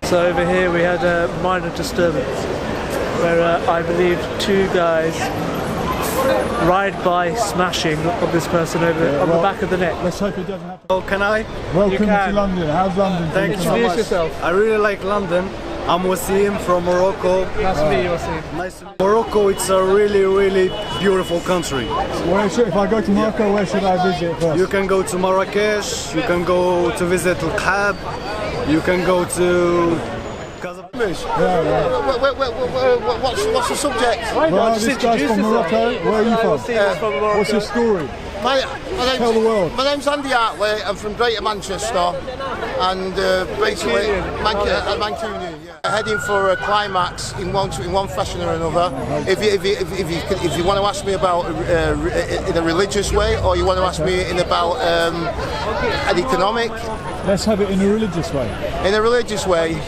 So over here we had a minor disturbance where I believe two guys ride by smashing on this person over on the back of the neck. Let's hope it doesn't happen. Oh, can I? Welcome to London. How's London? Thank you so Introduce much. yourself. I really like London. I'm Wasim from Morocco. Nice to meet you, Wasim. Nice to meet you. Morocco, it's a really beautiful country. If I go to Morocco, where should I visit first? You can go to Marrakesh, you can go to visit Al Khab, you can go to What's the subject? Well, this guy's from Morocco. Where are you from? What's your story? Tell the world. My name's Andy Hartley. I'm from Greater Manchester, and basically Mancunian. Yeah. Heading for a climax in one fashion or another. If you want to ask me about in a religious way, or you want to ask me in about an economic. Let's have it in a religious way. In a religious way,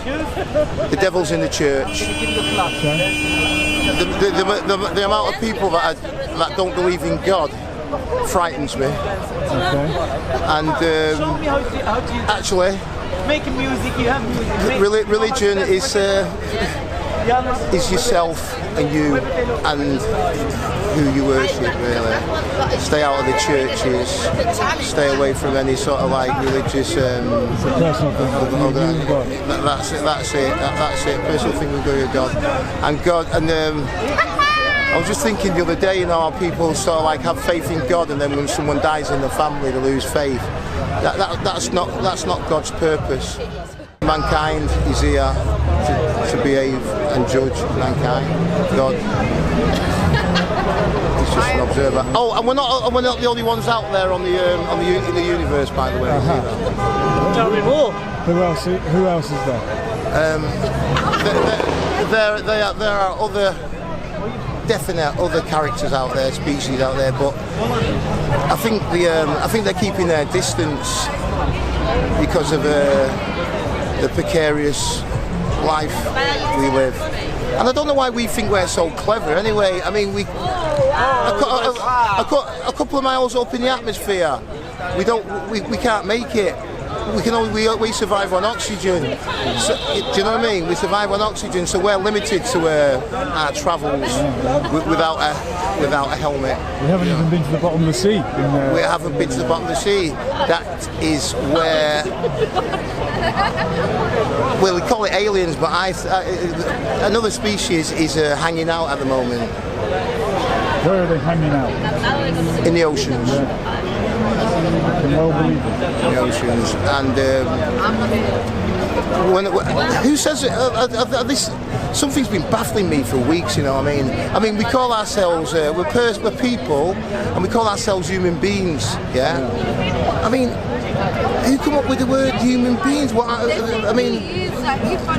the devil's in the church. Okay. The amount of people that don't believe in God frightens me. Okay. And actually, making music, you have music. Religion is yourself and you and who you worship, really. Stay out of the churches, stay away from any sort of like religious that's it, personal thing with God. And God, and I was just thinking the other day, you know, how people sort of like have faith in God, and then when someone dies in the family, they lose faith. That's not God's purpose. Mankind is here to behave and judge mankind. God is just an observer. Oh, and we're not the only ones out there in the universe, by the way. Tell me more. Who else is there? There are other definite other characters out there, species out there, but I think they're keeping their distance because of the precarious life we live. And I don't know why we think we're so clever. Anyway, I mean, a couple of miles up in the atmosphere, we can't make it. We survive on oxygen. So, do you know what I mean? We survive on oxygen, so we're limited to our travels without a helmet. We haven't even been to the bottom of the sea. We haven't been to the bottom of the sea. That is where. Well, we call it aliens, but another species is hanging out at the moment. Where are they hanging out? In the oceans. Yeah. I can well believe it. In the oceans. And who says it? This something's been baffling me for weeks. You know what I mean? I mean, we call ourselves we're people, and we call ourselves human beings. Yeah. I mean, who come up with the word human beings? What I mean,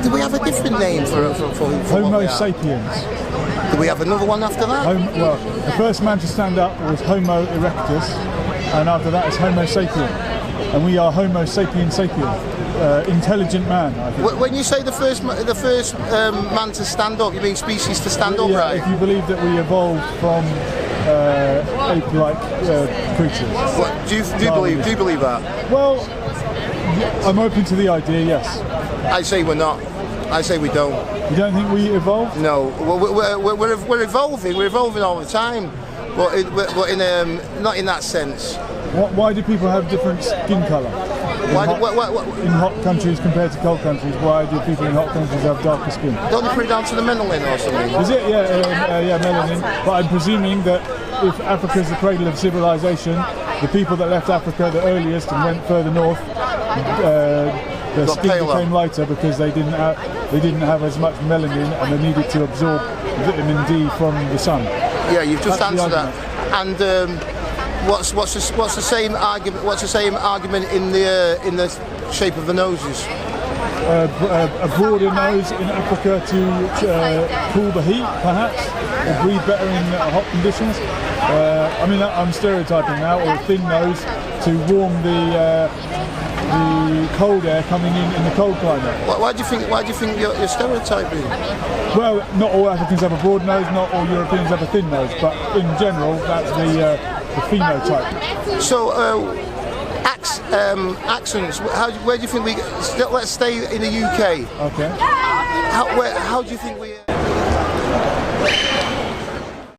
do we have a different name for Homo sapiens? Do we have another one after that? Well, the first man to stand up was Homo erectus, and after that is Homo sapien, and we are Homo sapien sapien, intelligent man. I think. When you say the first man to stand up, you mean species to stand up, right? If you believe that we evolved from ape-like creatures. What, do you believe that? Well, I'm open to the idea. Yes. I say we're not. I say we don't. You don't think we evolved? No, we're evolving. We're evolving all the time, but not in that sense. Why do people have different skin colour? In hot countries compared to cold countries, why do people in hot countries have darker skin? Don't they put it down to the melanin or something? Is it? Yeah, melanin. But I'm presuming that if Africa is the cradle of civilization, the people that left Africa the earliest and went further north, their skin became lighter because they didn't have as much melanin, and they needed to absorb vitamin D from the sun. Yeah, you've just answered that. And what's the same argument? What's the same argument in the shape of the noses? A broader nose in Africa to cool the heat, perhaps, or breathe better in hot conditions. I mean, I'm stereotyping now, or a thin nose to warm the cold air coming in the cold climate. Why do you think you're stereotyping? Well, not all Africans have a broad nose, not all Europeans have a thin nose, but in general, that's the phenotype. So, accents. Where do you think we? Let's stay in the UK. Okay. How do you think we?